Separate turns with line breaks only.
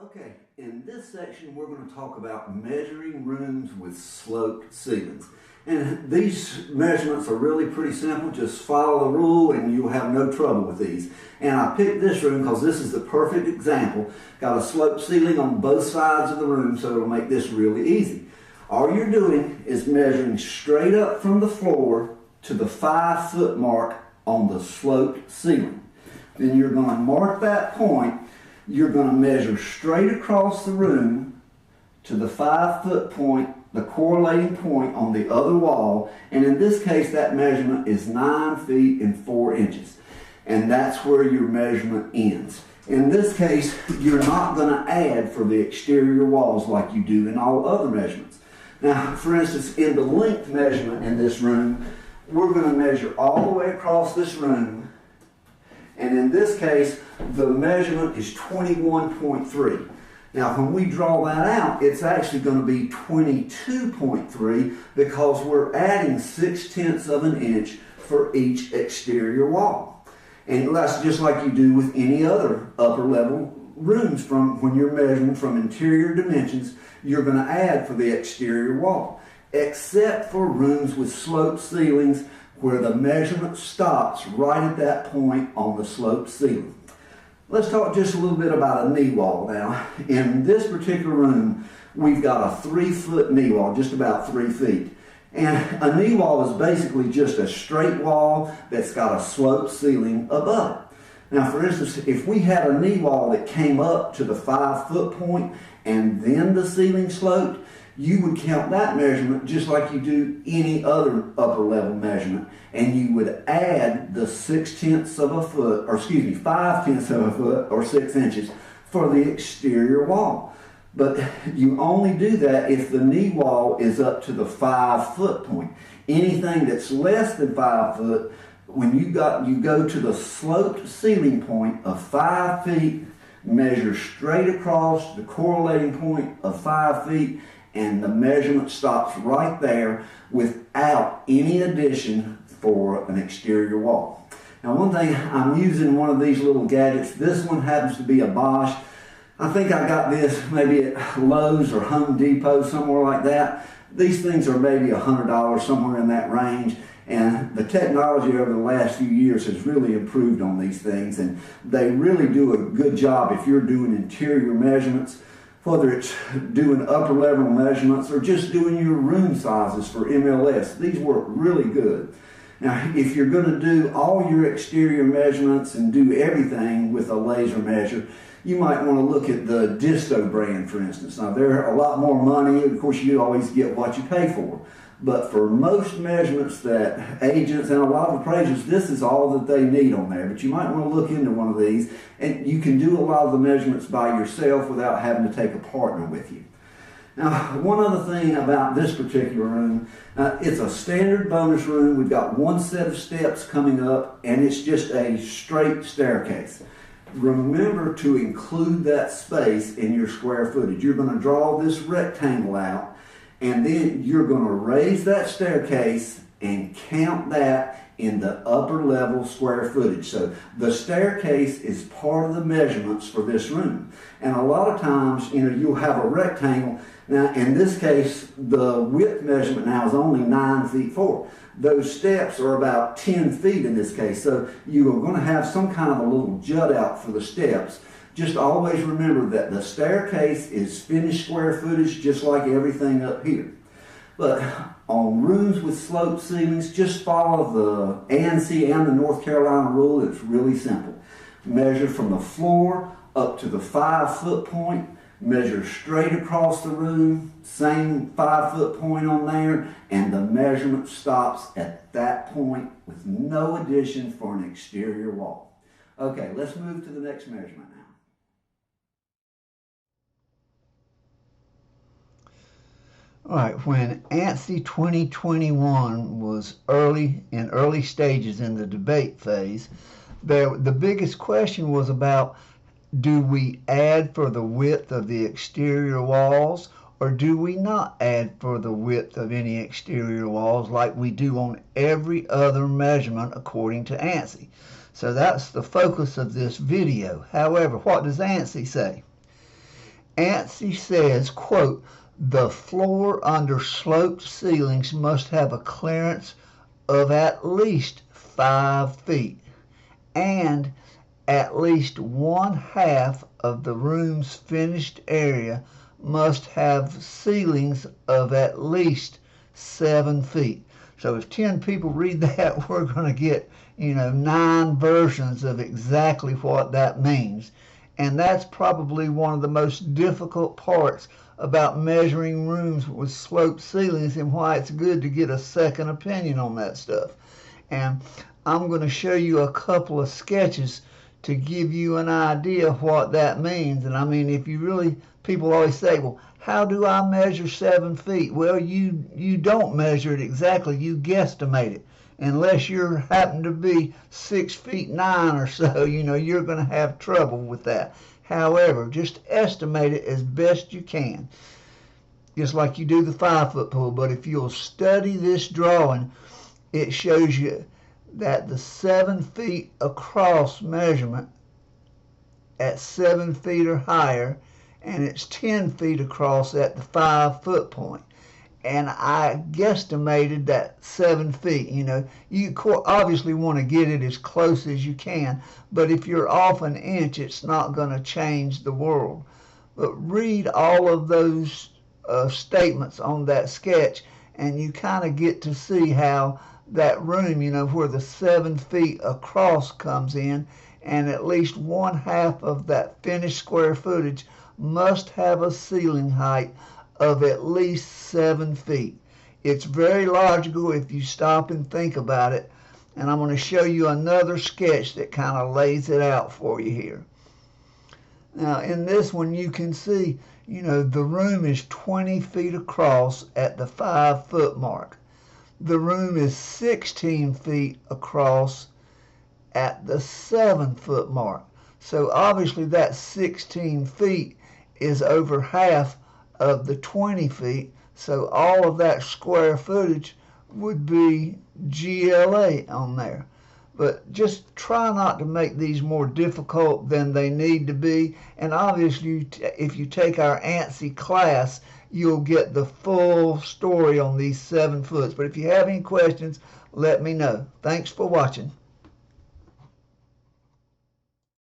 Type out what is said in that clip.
Okay, in this section we're going to talk about measuring rooms with sloped ceilings. And these measurements are really pretty simple. Just follow the rule and you'll have no trouble with these. And I picked this room because this is the perfect example. Got a sloped ceiling on both sides of the room, so it'll make this really easy. All you're doing is measuring straight up from the floor to the 5-foot mark on the sloped ceiling. Then you're going to mark that point. You're going to measure straight across the room to the 5-foot point, the correlating point on the other wall, and in this case that measurement is 9 feet and 4 inches. And that's where your measurement ends. In this case, you're not going to add for the exterior walls like you do in all other measurements. Now, for instance, in the length measurement in this room, we're going to measure all the way across this room. And in this case, the measurement is 21.3. Now, when we draw that out, it's actually going to be 22.3 because we're adding 0.6 of an inch for each exterior wall. And that's just like you do with any other upper level rooms. From when you're measuring from interior dimensions, you're going to add for the exterior wall, except for rooms with sloped ceilings where the measurement stops right at that point on the sloped ceiling. Let's talk just a little bit about a knee wall now. In this particular room, we've got a 3-foot knee wall, just about 3 feet. And a knee wall is basically just a straight wall that's got a sloped ceiling above it. Now, for instance, if we had a knee wall that came up to the 5-foot point and then the ceiling sloped, you would count that measurement just like you do any other upper level measurement, and you would add the 0.6 of a foot, or excuse me, 0.5 of a foot or 6 inches for the exterior wall. But you only do that if the knee wall is up to the 5-foot point. Anything that's less than 5 foot, when you go to the sloped ceiling point of 5 feet, measure straight across the correlating point of 5 feet, and the measurement stops right there without any addition for an exterior wall. Now, one thing, I'm using one of these little gadgets. This one happens to be a Bosch. I think I got this maybe at Lowe's or Home Depot, somewhere like that. These things are maybe $100, somewhere in that range. And the technology over the last few years has really improved on these things, and they really do a good job if you're doing interior measurements, whether it's doing upper level measurements or just doing your room sizes for MLS. These work really good. Now, if you're going to do all your exterior measurements and do everything with a laser measure, you might want to look at the Disto brand, for instance. Now, they're a lot more money. Of course, you always get what you pay for. But for most measurements that agents and a lot of appraisers, this is all that they need on there. But you might want to look into one of these, and you can do a lot of the measurements by yourself without having to take a partner with you. Now, one other thing about this particular room, it's a standard bonus room. We've got one set of steps coming up, and it's just a straight staircase. Remember to include that space in your square footage. You're going to draw this rectangle out, and then you're going to raise that staircase and count that in the upper level square footage. So the staircase is part of the measurements for this room. And a lot of times, you'll have a rectangle. Now, in this case, the width measurement now is only 9 feet 4. Those steps are about 10 feet in this case. So you are going to have some kind of a little jut out for the steps. Just always remember that the staircase is finished square footage, just like everything up here. But on rooms with sloped ceilings, just follow the ANSI and the North Carolina rule. It's really simple. Measure from the floor up to the 5-foot point. Measure straight across the room, same 5-foot point on there, and the measurement stops at that point with no addition for an exterior wall. Okay, let's move to the next measurement now.
All right, when ANSI 2021 was in early stages in the debate phase, the biggest question was about, do we add for the width of the exterior walls, or do we not add for the width of any exterior walls like we do on every other measurement according to ANSI? So that's the focus of this video. However, what does ANSI say? ANSI says, quote, the floor under sloped ceilings must have a clearance of at least 5 feet, and at least 1/2 of the room's finished area must have ceilings of at least 7 feet. So if 10 people read that, we're going to get, 9 versions of exactly what that means. And that's probably one of the most difficult parts about measuring rooms with sloped ceilings, and why it's good to get a second opinion on that stuff. And I'm going to show you a couple of sketches to give you an idea of what that means. And I mean, if you really, people always say, well, how do I measure 7 feet? Well, you don't measure it exactly, you guesstimate it. Unless you happen to be 6 feet 9 or so, you're going to have trouble with that. However, just estimate it as best you can, just like you do the 5-foot pool. But if you'll study this drawing, it shows you that the 7 feet across measurement at 7 feet or higher, and it's 10 feet across at the 5-foot point. And I guesstimated that 7 feet. You obviously want to get it as close as you can, but if you're off an inch, it's not going to change the world. But read all of those statements on that sketch, and you kind of get to see how that room, where the 7 feet across comes in, and at least 1/2 of that finished square footage must have a ceiling height of at least 7 feet. It's very logical if you stop and think about it, and I'm going to show you another sketch that kind of lays it out for you here. Now in this one you can see, the room is 20 feet across at the 5-foot mark. The room is 16 feet across at the 7-foot mark. So obviously that 16 feet is over half of the 20 feet, so all of that square footage would be GLA on there. But just try not to make these more difficult than they need to be, and obviously if you take our ANSI class, you'll get the full story on these 7 foots. But if you have any questions, let me know. Thanks for watching.